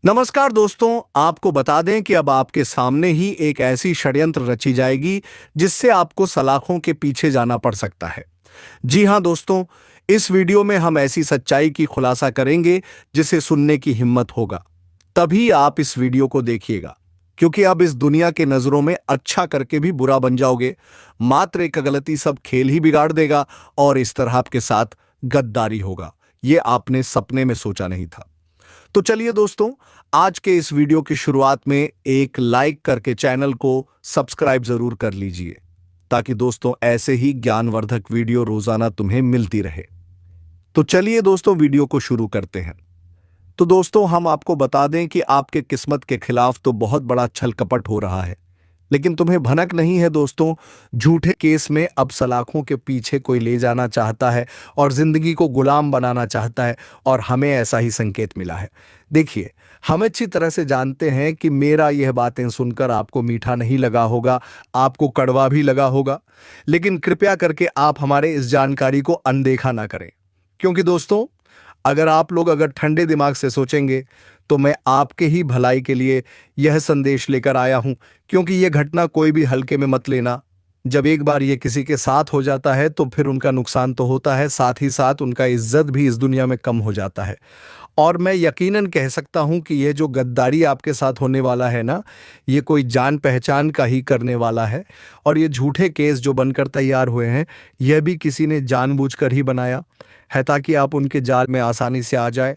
नमस्कार दोस्तों, आपको बता दें कि अब आपके सामने ही एक ऐसी षड्यंत्र रची जाएगी जिससे आपको सलाखों के पीछे जाना पड़ सकता है। जी हां दोस्तों, इस वीडियो में हम ऐसी सच्चाई की खुलासा करेंगे जिसे सुनने की हिम्मत होगा। तभी आप इस वीडियो को देखिएगा, क्योंकि अब इस दुनिया के नजरों में अच्छा करके भी बुरा बन जाओगे। मात्र एक गलती सब खेल ही बिगाड़ देगा और इस तरह आपके साथ गद्दारी होगा। ये आपने सपने में सोचा नहीं था। तो चलिए दोस्तों, आज के इस वीडियो की शुरुआत में एक लाइक करके चैनल को सब्सक्राइब जरूर कर लीजिए, ताकि दोस्तों ऐसे ही ज्ञानवर्धक वीडियो रोजाना तुम्हें मिलती रहे। तो चलिए दोस्तों, वीडियो को शुरू करते हैं। तो दोस्तों, हम आपको बता दें कि आपके किस्मत के खिलाफ तो बहुत बड़ा छल कपट हो रहा है, लेकिन तुम्हें भनक नहीं है दोस्तों। झूठे केस में अब सलाखों के पीछे कोई ले जाना चाहता है और जिंदगी को गुलाम बनाना चाहता है, और हमें ऐसा ही संकेत मिला है। देखिए, हम अच्छी तरह से जानते हैं कि मेरा यह बातें सुनकर आपको मीठा नहीं लगा होगा, आपको कड़वा भी लगा होगा, लेकिन कृपया करके आप हमारे इस जानकारी को अनदेखा ना करें। क्योंकि दोस्तों, अगर ठंडे दिमाग से सोचेंगे तो मैं आपके ही भलाई के लिए यह संदेश लेकर आया हूं। क्योंकि यह घटना कोई भी हल्के में मत लेना। जब एक बार ये किसी के साथ हो जाता है तो फिर उनका नुकसान तो होता है, साथ ही साथ उनका इज्जत भी इस दुनिया में कम हो जाता है। और मैं यकीनन कह सकता हूं कि यह जो गद्दारी आपके साथ होने वाला है ना, ये कोई जान पहचान का ही करने वाला है। और ये झूठे केस जो बनकर तैयार हुए हैं, यह भी किसी ने जानबूझकर ही बनाया है, ताकि आप उनके जाल में आसानी से आ जाए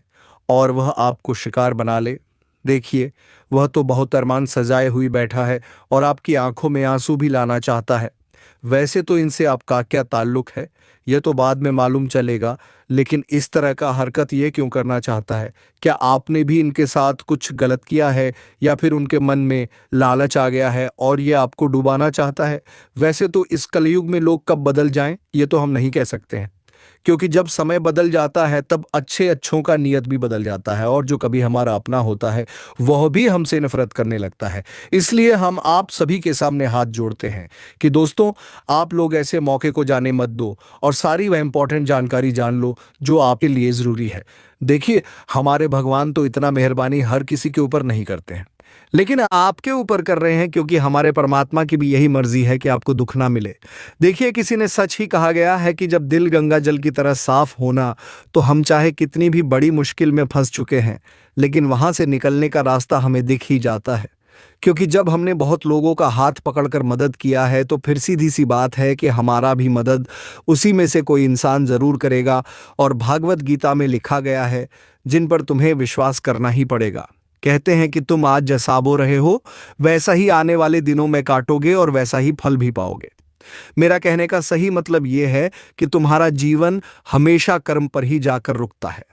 और वह आपको शिकार बना ले। देखिए, वह तो बहुत अरमान सजाए हुई बैठा है और आपकी आंखों में आंसू भी लाना चाहता है। वैसे तो इनसे आपका क्या ताल्लुक है, यह तो बाद में मालूम चलेगा, लेकिन इस तरह का हरकत ये क्यों करना चाहता है? क्या आपने भी इनके साथ कुछ गलत किया है, या फिर उनके मन में लालच आ गया है और ये आपको डुबाना चाहता है? वैसे तो इस कलयुग में लोग कब बदल जाएं, ये तो हम नहीं कह सकते हैं। क्योंकि जब समय बदल जाता है तब अच्छों का नियत भी बदल जाता है, और जो कभी हमारा अपना होता है वह भी हमसे नफरत करने लगता है। इसलिए हम आप सभी के सामने हाथ जोड़ते हैं कि दोस्तों, आप लोग ऐसे मौके को जाने मत दो और सारी वह इंपॉर्टेंट जानकारी जान लो जो आपके लिए ज़रूरी है। देखिए, हमारे भगवान तो इतना मेहरबानी हर किसी के ऊपर नहीं करते हैं, लेकिन आपके ऊपर कर रहे हैं, क्योंकि हमारे परमात्मा की भी यही मर्जी है कि आपको दुख ना मिले। देखिए, किसी ने सच ही कहा गया है कि जब दिल गंगा जल की तरह साफ होना, तो हम चाहे कितनी भी बड़ी मुश्किल में फंस चुके हैं, लेकिन वहां से निकलने का रास्ता हमें दिख ही जाता है। क्योंकि जब हमने बहुत लोगों का हाथ पकड़कर मदद किया है, तो फिर सीधी सी बात है कि हमारा भी मदद उसी में से कोई इंसान जरूर करेगा। और भागवत गीता में लिखा गया है, जिन पर तुम्हें विश्वास करना ही पड़ेगा। कहते हैं कि तुम आज जैसा बो रहे हो, वैसा ही आने वाले दिनों में काटोगे और वैसा ही फल भी पाओगे। मेरा कहने का सही मतलब यह है कि तुम्हारा जीवन हमेशा कर्म पर ही जाकर रुकता है।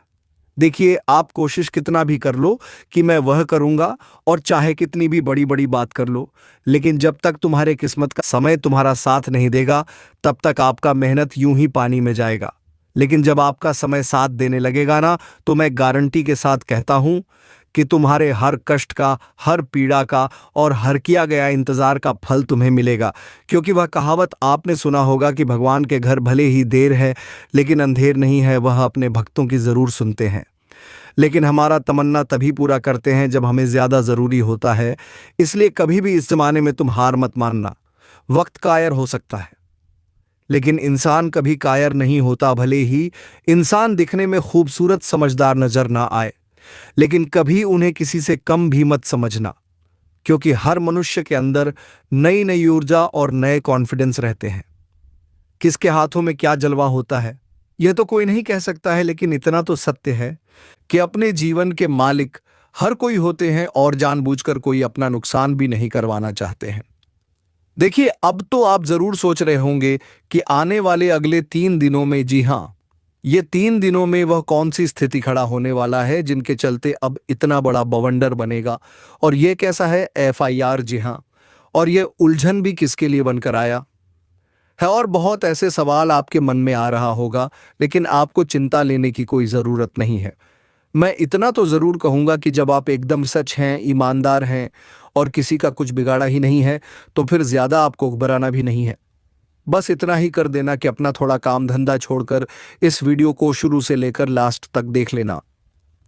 देखिए, आप कोशिश कितना भी कर लो कि मैं वह करूंगा, और चाहे कितनी भी बड़ी बड़ी बात कर लो, लेकिन जब तक तुम्हारे किस्मत का समय तुम्हारा साथ नहीं देगा, तब तक आपका मेहनत यूं ही पानी में जाएगा। लेकिन जब आपका समय साथ देने लगेगा ना, तो मैं गारंटी के साथ कहता हूं कि तुम्हारे हर कष्ट का, हर पीड़ा का और हर किया गया इंतजार का फल तुम्हें मिलेगा। क्योंकि वह कहावत आपने सुना होगा कि भगवान के घर भले ही देर है, लेकिन अंधेर नहीं है। वह अपने भक्तों की जरूर सुनते हैं, लेकिन हमारा तमन्ना तभी पूरा करते हैं जब हमें ज्यादा जरूरी होता है। इसलिए कभी भी इस जमाने में तुम हार मत मानना। वक्त कायर हो सकता है, लेकिन इंसान कभी कायर नहीं होता। भले ही इंसान दिखने में खूबसूरत, समझदार नजर ना आए, लेकिन कभी उन्हें किसी से कम भी मत समझना। क्योंकि हर मनुष्य के अंदर नई नई ऊर्जा और नए कॉन्फिडेंस रहते हैं। किसके हाथों में क्या जलवा होता है, यह तो कोई नहीं कह सकता है, लेकिन इतना तो सत्य है कि अपने जीवन के मालिक हर कोई होते हैं, और जानबूझकर कोई अपना नुकसान भी नहीं करवाना चाहते हैं। देखिए, अब तो आप जरूर सोच रहे होंगे कि आने वाले अगले 3 दिनों में, जी हां, ये 3 दिनों में वह कौन सी स्थिति खड़ा होने वाला है जिनके चलते अब इतना बड़ा बवंडर बनेगा। और ये कैसा है FIR, जी हां, और ये उलझन भी किसके लिए बनकर आया है। और बहुत ऐसे सवाल आपके मन में आ रहा होगा, लेकिन आपको चिंता लेने की कोई ज़रूरत नहीं है। मैं इतना तो ज़रूर कहूँगा कि जब आप एकदम सच हैं, ईमानदार हैं और किसी का कुछ बिगाड़ा ही नहीं है, तो फिर ज़्यादा आपको घबराना भी नहीं है। बस इतना ही कर देना कि अपना थोड़ा काम धंधा छोड़कर इस वीडियो को शुरू से लेकर लास्ट तक देख लेना।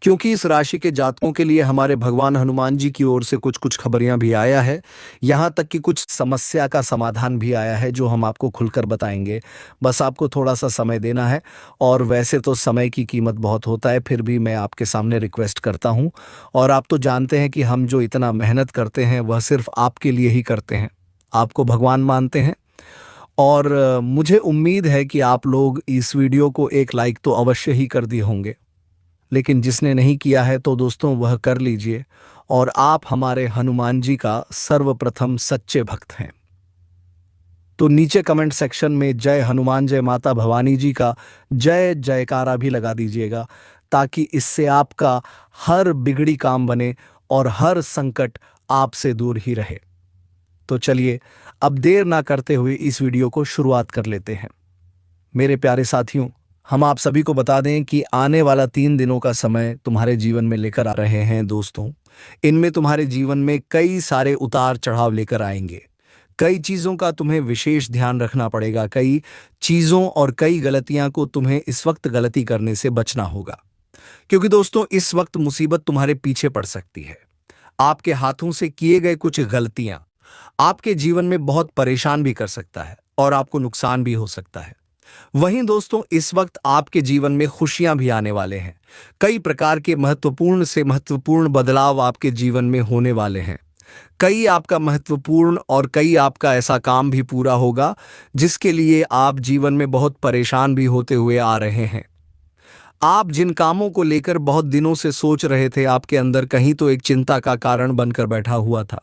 क्योंकि इस राशि के जातकों के लिए हमारे भगवान हनुमान जी की ओर से कुछ कुछ खबरियां भी आया है। यहाँ तक कि कुछ समस्या का समाधान भी आया है जो हम आपको खुलकर बताएंगे। बस आपको थोड़ा सा समय देना है। और वैसे तो समय की कीमत बहुत होता है, फिर भी मैं आपके सामने रिक्वेस्ट करता हूँ। और आप तो जानते हैं कि हम जो इतना मेहनत करते हैं वह सिर्फ आपके लिए ही करते हैं। आपको भगवान मानते हैं। और मुझे उम्मीद है कि आप लोग इस वीडियो को एक लाइक तो अवश्य ही कर दिए होंगे। लेकिन जिसने नहीं किया है तो दोस्तों वह कर लीजिए। और आप हमारे हनुमान जी का सर्वप्रथम सच्चे भक्त हैं। तो नीचे कमेंट सेक्शन में जय हनुमान जय माता भवानी जी का जय जयकारा भी लगा दीजिएगा, ताकि इससे आपका हर बिगड़ी काम बने और हर संकट आपसे दूर ही रहे। तो चलिए अब देर ना करते हुए इस वीडियो को शुरुआत कर लेते हैं। मेरे प्यारे साथियों, हम आप सभी को बता दें कि आने वाला 3 दिनों का समय तुम्हारे जीवन में लेकर आ रहे हैं दोस्तों। इनमें तुम्हारे जीवन में कई सारे उतार चढ़ाव लेकर आएंगे। कई चीज़ों का तुम्हें विशेष ध्यान रखना पड़ेगा। कई चीज़ों और कई गलतियां को तुम्हें इस वक्त गलती करने से बचना होगा। क्योंकि दोस्तों इस वक्त मुसीबत तुम्हारे पीछे पड़ सकती है। आपके हाथों से किए गए कुछ गलतियां आपके जीवन में बहुत परेशान भी कर सकता है और आपको नुकसान भी हो सकता है। वहीं दोस्तों इस वक्त आपके जीवन में खुशियां भी आने वाले हैं। कई प्रकार के महत्वपूर्ण से महत्वपूर्ण बदलाव आपके जीवन में होने वाले हैं। कई आपका महत्वपूर्ण और कई आपका ऐसा काम भी पूरा होगा जिसके लिए आप जीवन में बहुत परेशान भी होते हुए आ रहे हैं। आप जिन कामों को लेकर बहुत दिनों से सोच रहे थे, आपके अंदर कहीं तो एक चिंता का कारण बनकर बैठा हुआ था।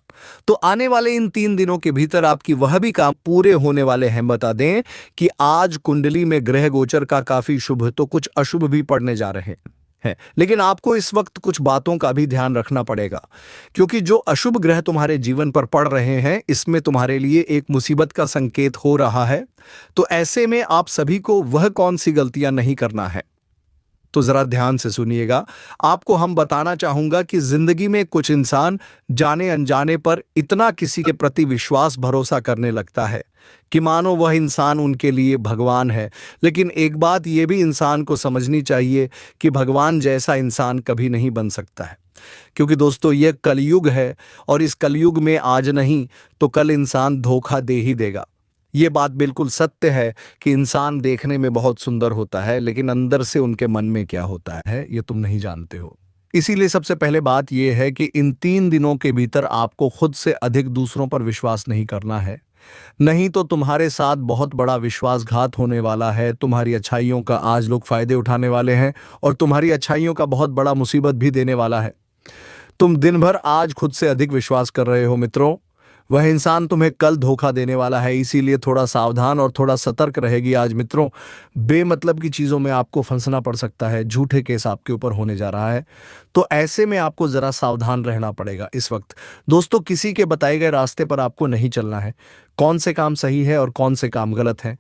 तो आने वाले इन 3 दिनों के भीतर आपकी वह भी काम पूरे होने वाले हैं। बता दें कि आज कुंडली में ग्रह गोचर का काफी शुभ तो कुछ अशुभ भी पड़ने जा रहे हैं। लेकिन आपको इस वक्त कुछ बातों का भी ध्यान रखना पड़ेगा, क्योंकि जो अशुभ ग्रह तुम्हारे जीवन पर पड़ रहे हैं इसमें तुम्हारे लिए एक मुसीबत का संकेत हो रहा है। तो ऐसे में आप सभी को वह कौन सी गलतियां नहीं करना है, तो जरा ध्यान से सुनिएगा। आपको हम बताना चाहूंगा कि जिंदगी में कुछ इंसान जाने अनजाने पर इतना किसी के प्रति विश्वास भरोसा करने लगता है कि मानो वह इंसान उनके लिए भगवान है। लेकिन एक बात यह भी इंसान को समझनी चाहिए कि भगवान जैसा इंसान कभी नहीं बन सकता है। क्योंकि दोस्तों यह कलयुग है और इस कलयुग में आज नहीं तो कल इंसान धोखा दे ही देगा। ये बात बिल्कुल सत्य है कि इंसान देखने में बहुत सुंदर होता है, लेकिन अंदर से उनके मन में क्या होता है ये तुम नहीं जानते हो। इसीलिए सबसे पहले बात यह है कि इन 3 दिनों के भीतर आपको खुद से अधिक दूसरों पर विश्वास नहीं करना है। नहीं तो तुम्हारे साथ बहुत बड़ा विश्वासघात होने वाला है। तुम्हारी अच्छाइयों का आज लोग फायदे उठाने वाले हैं और तुम्हारी अच्छाइयों का बहुत बड़ा मुसीबत भी देने वाला है। तुम दिन भर आज खुद से अधिक विश्वास कर रहे हो मित्रों, वह इंसान तुम्हें कल धोखा देने वाला है। इसीलिए थोड़ा सावधान और थोड़ा सतर्क रहेगी आज मित्रों। बेमतलब की चीज़ों में आपको फंसना पड़ सकता है। झूठे केस आपके ऊपर होने जा रहा है। तो ऐसे में आपको ज़रा सावधान रहना पड़ेगा इस वक्त। दोस्तों किसी के बताए गए रास्ते पर आपको नहीं चलना है। कौन से काम सही है और कौन से काम गलत हैं,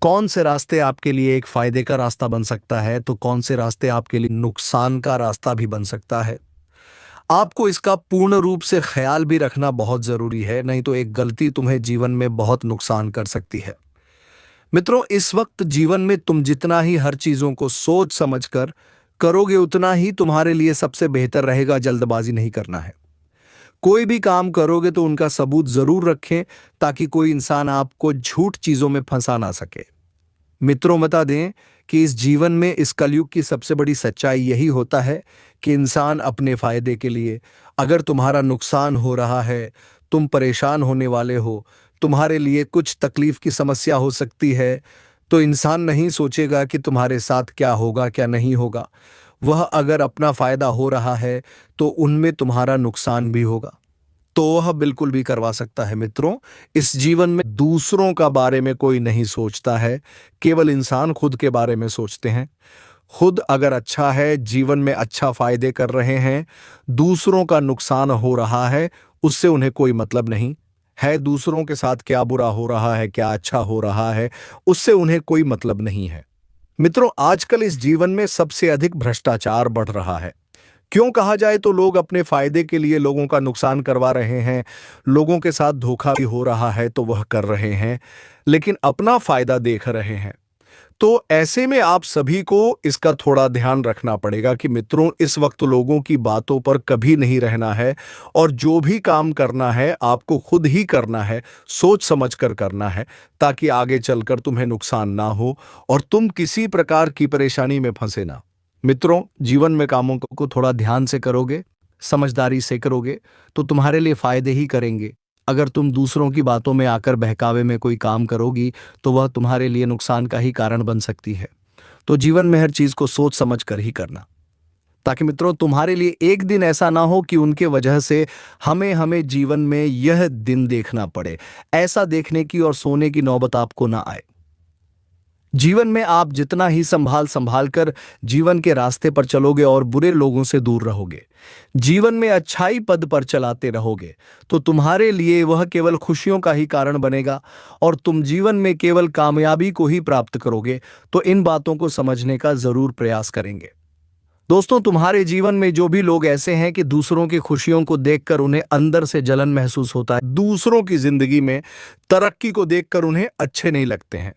कौन से रास्ते आपके लिए एक फ़ायदे का रास्ता बन सकता है तो कौन से रास्ते आपके लिए नुकसान का रास्ता भी बन सकता है, आपको इसका पूर्ण रूप से ख्याल भी रखना बहुत जरूरी है। नहीं तो एक गलती तुम्हें जीवन में बहुत नुकसान कर सकती है। मित्रों इस वक्त जीवन में तुम जितना ही हर चीजों को सोच समझकर करोगे उतना ही तुम्हारे लिए सबसे बेहतर रहेगा। जल्दबाजी नहीं करना है। कोई भी काम करोगे तो उनका सबूत जरूर रखें, ताकि कोई इंसान आपको झूठ चीजों में फंसा ना सके। मित्रों बता दें कि इस जीवन में इस कलयुग की सबसे बड़ी सच्चाई यही होता है कि इंसान अपने फायदे के लिए, अगर तुम्हारा नुकसान हो रहा है, तुम परेशान होने वाले हो, तुम्हारे लिए कुछ तकलीफ की समस्या हो सकती है, तो इंसान नहीं सोचेगा कि तुम्हारे साथ क्या होगा क्या नहीं होगा। वह अगर अपना फायदा हो रहा है तो उनमें तुम्हारा नुकसान भी होगा, तो वह बिल्कुल भी करवा सकता है। मित्रों इस जीवन में दूसरों का बारे में कोई नहीं सोचता है, केवल इंसान खुद के बारे में सोचते हैं। खुद अगर अच्छा है, जीवन में अच्छा फायदे कर रहे हैं, दूसरों का नुकसान हो रहा है, उससे उन्हें कोई मतलब नहीं है। दूसरों के साथ क्या बुरा हो रहा है, क्या अच्छा हो रहा है, उससे उन्हें कोई मतलब नहीं है। मित्रों आजकल इस जीवन में सबसे अधिक भ्रष्टाचार बढ़ रहा है। क्यों कहा जाए तो लोग अपने फायदे के लिए लोगों का नुकसान करवा रहे हैं। लोगों के साथ धोखा भी हो रहा है तो वह कर रहे हैं, लेकिन अपना फायदा देख रहे हैं। तो ऐसे में आप सभी को इसका थोड़ा ध्यान रखना पड़ेगा कि मित्रों, इस वक्त लोगों की बातों पर कभी नहीं रहना है और जो भी काम करना है आपको खुद ही करना है, सोच समझ कर करना है, ताकि आगे चलकर तुम्हें नुकसान ना हो और तुम किसी प्रकार की परेशानी में फंसे ना। मित्रों, जीवन में कामों को थोड़ा ध्यान से करोगे, समझदारी से करोगे, तो तुम्हारे लिए फायदे ही करेंगे। अगर तुम दूसरों की बातों में आकर बहकावे में कोई काम करोगी तो वह तुम्हारे लिए नुकसान का ही कारण बन सकती है। तो जीवन में हर चीज को सोच समझ कर ही करना, ताकि मित्रों तुम्हारे लिए एक दिन ऐसा ना हो कि उनके वजह से हमें हमें जीवन में यह दिन देखना पड़े। ऐसा देखने की और सोने की नौबत आपको ना आए। जीवन में आप जितना ही संभाल संभाल कर जीवन के रास्ते पर चलोगे और बुरे लोगों से दूर रहोगे, जीवन में अच्छाई पद पर चलाते रहोगे, तो तुम्हारे लिए वह केवल खुशियों का ही कारण बनेगा और तुम जीवन में केवल कामयाबी को ही प्राप्त करोगे। तो इन बातों को समझने का जरूर प्रयास करेंगे। दोस्तों, तुम्हारे जीवन में जो भी लोग ऐसे हैं कि दूसरों की खुशियों को देखकर उन्हें अंदर से जलन महसूस होता है, दूसरों की जिंदगी में तरक्की को देखकर उन्हें अच्छे नहीं लगते हैं,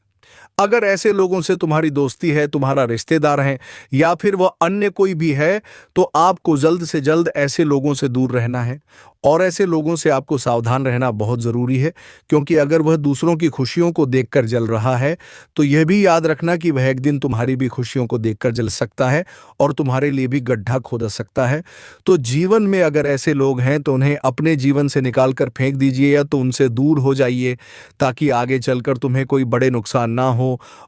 अगर ऐसे लोगों से तुम्हारी दोस्ती है, तुम्हारा रिश्तेदार है या फिर वह अन्य कोई भी है, तो आपको जल्द से जल्द ऐसे लोगों से दूर रहना है और ऐसे लोगों से आपको सावधान रहना बहुत जरूरी है। क्योंकि अगर वह दूसरों की खुशियों को देखकर जल रहा है तो यह भी याद रखना कि वह एक दिन तुम्हारी भी खुशियों को देखकर जल सकता है और तुम्हारे लिए भी गड्ढा खोद सकता है। तो जीवन में अगर ऐसे लोग हैं तो उन्हें अपने जीवन से निकाल कर फेंक दीजिए या तो उनसे दूर हो जाइए, ताकि आगे चलकर तुम्हें कोई बड़े नुकसान ना हो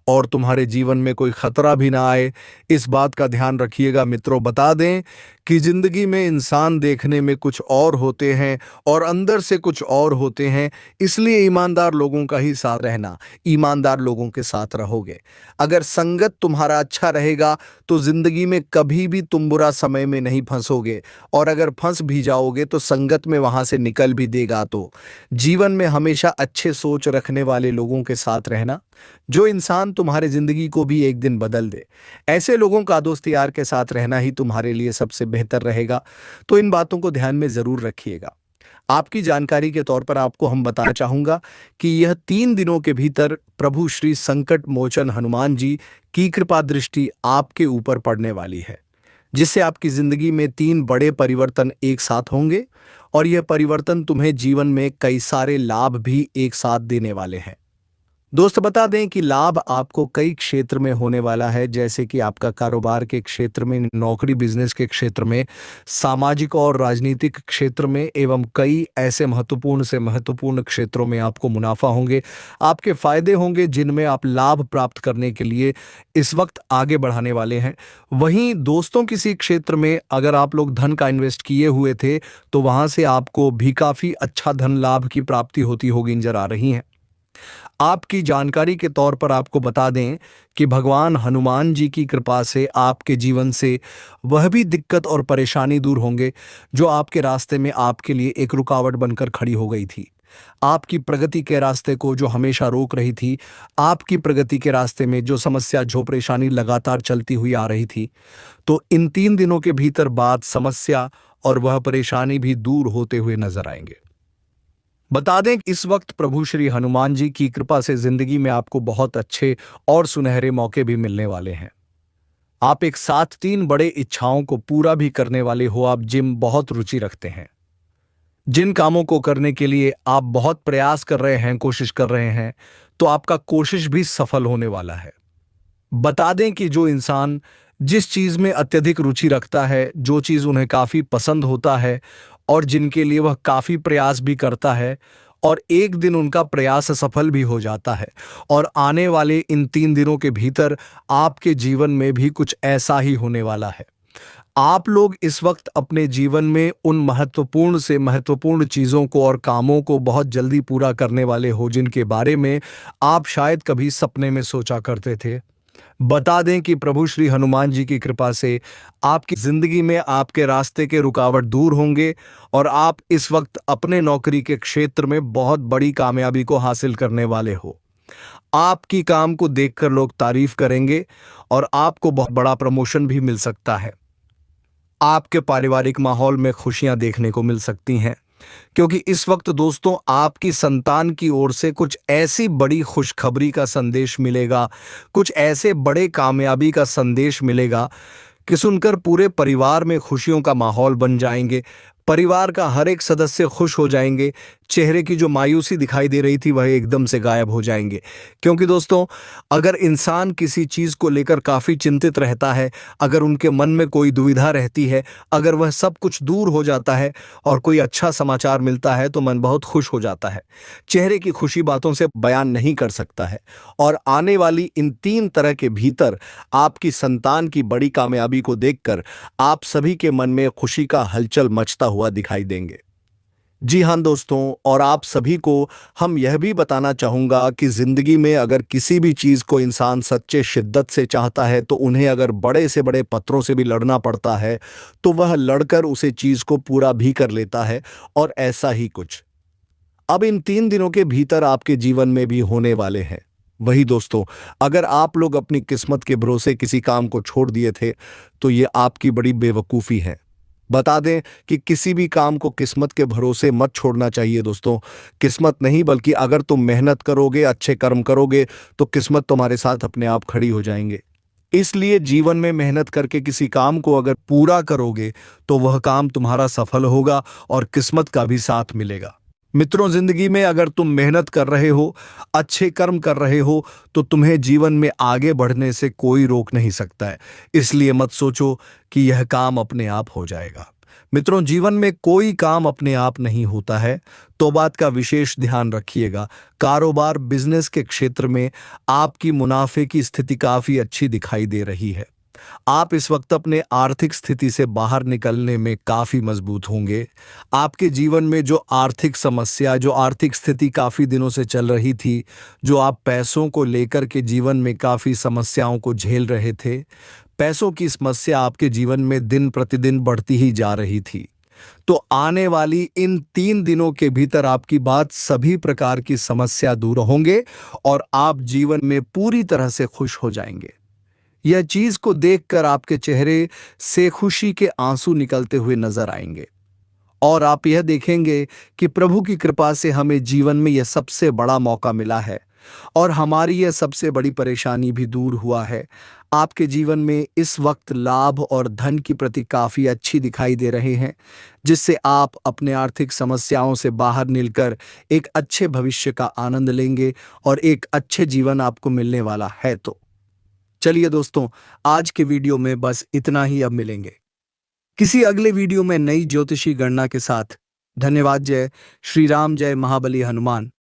और तुम्हारे जीवन में कोई खतरा भी ना आए। इस बात का ध्यान रखिएगा मित्रों। बता दें कि जिंदगी में इंसान देखने में कुछ और होते हैं और अंदर से कुछ और होते हैं, इसलिए ईमानदार लोगों का ही साथ रहना, ईमानदार लोगों के साथ रहोगे। अगर संगत तुम्हारा अच्छा रहेगा तो जिंदगी में कभी भी तुम बुरा समय में नहीं फंसोगे, और अगर फंस भी जाओगे तो संगत में वहां से निकल भी देगा। तो जीवन में हमेशा अच्छे सोच रखने वाले लोगों के साथ रहना, जो इंसान तुम्हारे जिंदगी को भी एक दिन बदल दे, ऐसे लोगों का दोस्त यार के साथ रहना ही तुम्हारे लिए सबसे बेहतर रहेगा। तो इन बातों को ध्यान में जरूर रखिएगा। आपकी जानकारी के तौर पर आपको हम बताना चाहूंगा कि यह 3 दिनों के भीतर प्रभु श्री संकट मोचन हनुमान जी की कृपा दृष्टि आपके ऊपर पड़ने वाली है, जिससे आपकी जिंदगी में 3 बड़े परिवर्तन एक साथ होंगे और यह परिवर्तन तुम्हें जीवन में कई सारे लाभ भी एक साथ देने वाले हैं। दोस्त, बता दें कि लाभ आपको कई क्षेत्र में होने वाला है, जैसे कि आपका कारोबार के क्षेत्र में, नौकरी बिजनेस के क्षेत्र में, सामाजिक और राजनीतिक क्षेत्र में एवं कई ऐसे महत्वपूर्ण से महत्वपूर्ण क्षेत्रों में आपको मुनाफा होंगे, आपके फायदे होंगे, जिनमें आप लाभ प्राप्त करने के लिए इस वक्त आगे बढ़ाने वाले हैं। वहीं दोस्तों, किसी क्षेत्र में अगर आप लोग धन का इन्वेस्ट किए हुए थे तो वहां से आपको भी काफी अच्छा धन लाभ की प्राप्ति होती होगी नजर आ रही है। आपकी जानकारी के तौर पर आपको बता दें कि भगवान हनुमान जी की कृपा से आपके जीवन से वह भी दिक्कत और परेशानी दूर होंगे जो आपके रास्ते में आपके लिए एक रुकावट बनकर खड़ी हो गई थी। आपकी प्रगति के रास्ते को जो हमेशा रोक रही थी, आपकी प्रगति के रास्ते में जो समस्या, जो परेशानी लगातार चलती हुई आ रही थी, तो इन 3 दिनों के भीतर बात, समस्या और वह परेशानी भी दूर होते हुए नजर आएंगे। बता दें कि इस वक्त प्रभु श्री हनुमान जी की कृपा से जिंदगी में आपको बहुत अच्छे और सुनहरे मौके भी मिलने वाले हैं। आप एक साथ 3 बड़े इच्छाओं को पूरा भी करने वाले हो। आप जिम बहुत रुचि रखते हैं, जिन कामों को करने के लिए आप बहुत प्रयास कर रहे हैं, कोशिश कर रहे हैं, तो आपका कोशिश भी सफल होने वाला है। बता दें कि जो इंसान जिस चीज में अत्यधिक रुचि रखता है, जो चीज उन्हें काफी पसंद होता है और जिनके लिए वह काफी प्रयास भी करता है और एक दिन उनका प्रयास सफल भी हो जाता है, और आने वाले इन 3 दिनों के भीतर आपके जीवन में भी कुछ ऐसा ही होने वाला है। आप लोग इस वक्त अपने जीवन में उन महत्वपूर्ण से महत्वपूर्ण चीजों को और कामों को बहुत जल्दी पूरा करने वाले हो, जिनके बारे में आप शायद कभी सपने में सोचा करते थे। बता दें कि प्रभु श्री हनुमान जी की कृपा से आपकी जिंदगी में आपके रास्ते के रुकावट दूर होंगे और आप इस वक्त अपने नौकरी के क्षेत्र में बहुत बड़ी कामयाबी को हासिल करने वाले हो। आपकी काम को देखकर लोग तारीफ करेंगे और आपको बहुत बड़ा प्रमोशन भी मिल सकता है। आपके पारिवारिक माहौल में खुशियां देखने को मिल सकती हैं। क्योंकि इस वक्त दोस्तों आपकी संतान की ओर से कुछ ऐसी बड़ी खुशखबरी का संदेश मिलेगा, कुछ ऐसे बड़े कामयाबी का संदेश मिलेगा कि सुनकर पूरे परिवार में खुशियों का माहौल बन जाएंगे। परिवार का हर एक सदस्य खुश हो जाएंगे। चेहरे की जो मायूसी दिखाई दे रही थी वह एकदम से गायब हो जाएंगे। क्योंकि दोस्तों अगर इंसान किसी चीज़ को लेकर काफ़ी चिंतित रहता है, अगर उनके मन में कोई दुविधा रहती है, अगर वह सब कुछ दूर हो जाता है और कोई अच्छा समाचार मिलता है तो मन बहुत खुश हो जाता है। चेहरे की खुशी बातों से बयान नहीं कर सकता है। और आने वाली इन 3 तरह के भीतर आपकी संतान की बड़ी कामयाबी को देखकर आप सभी के मन में खुशी का हलचल मचता हुआ दिखाई देंगे। जी हाँ दोस्तों, और आप सभी को हम यह भी बताना चाहूँगा कि ज़िंदगी में अगर किसी भी चीज़ को इंसान सच्चे शिद्दत से चाहता है तो उन्हें अगर बड़े से बड़े पत्थरों से भी लड़ना पड़ता है तो वह लड़कर उसे चीज़ को पूरा भी कर लेता है। और ऐसा ही कुछ अब इन 3 दिनों के भीतर आपके जीवन में भी होने वाले हैं। वही दोस्तों, अगर आप लोग अपनी किस्मत के भरोसे किसी काम को छोड़ दिए थे तो ये आपकी बड़ी बेवकूफ़ी है। बता दें कि किसी भी काम को किस्मत के भरोसे मत छोड़ना चाहिए दोस्तों। किस्मत नहीं, बल्कि अगर तुम मेहनत करोगे, अच्छे कर्म करोगे तो किस्मत तुम्हारे साथ अपने आप खड़ी हो जाएंगे। इसलिए जीवन में मेहनत करके किसी काम को अगर पूरा करोगे तो वह काम तुम्हारा सफल होगा और किस्मत का भी साथ मिलेगा। मित्रों, जिंदगी में अगर तुम मेहनत कर रहे हो, अच्छे कर्म कर रहे हो तो तुम्हें जीवन में आगे बढ़ने से कोई रोक नहीं सकता है। इसलिए मत सोचो कि यह काम अपने आप हो जाएगा। मित्रों, जीवन में कोई काम अपने आप नहीं होता है, तो बात का विशेष ध्यान रखिएगा। कारोबार, बिजनेस के क्षेत्र में आपकी मुनाफे की स्थिति काफी अच्छी दिखाई दे रही है। आप इस वक्त अपने आर्थिक स्थिति से बाहर निकलने में काफी मजबूत होंगे। आपके जीवन में जो आर्थिक समस्या, जो आर्थिक स्थिति काफी दिनों से चल रही थी, जो आप पैसों को लेकर के जीवन में काफी समस्याओं को झेल रहे थे, पैसों की समस्या आपके जीवन में दिन प्रतिदिन बढ़ती ही जा रही थी। तो आने वाली इन 3 दिनों के भीतर आपकी बात सभी प्रकार की समस्या दूर होंगे और आप जीवन में पूरी तरह से खुश हो जाएंगे। यह चीज को देखकर आपके चेहरे से खुशी के आंसू निकलते हुए नजर आएंगे और आप यह देखेंगे कि प्रभु की कृपा से हमें जीवन में यह सबसे बड़ा मौका मिला है और हमारी यह सबसे बड़ी परेशानी भी दूर हुआ है। आपके जीवन में इस वक्त लाभ और धन की प्रति काफी अच्छी दिखाई दे रहे हैं, जिससे आप अपने आर्थिक समस्याओं से बाहर निकलकर एक अच्छे भविष्य का आनंद लेंगे और एक अच्छे जीवन आपको मिलने वाला है। तो चलिए दोस्तों, आज के वीडियो में बस इतना ही। अब मिलेंगे किसी अगले वीडियो में नई ज्योतिषी गणना के साथ। धन्यवाद। जय श्री राम, जय महाबली हनुमान।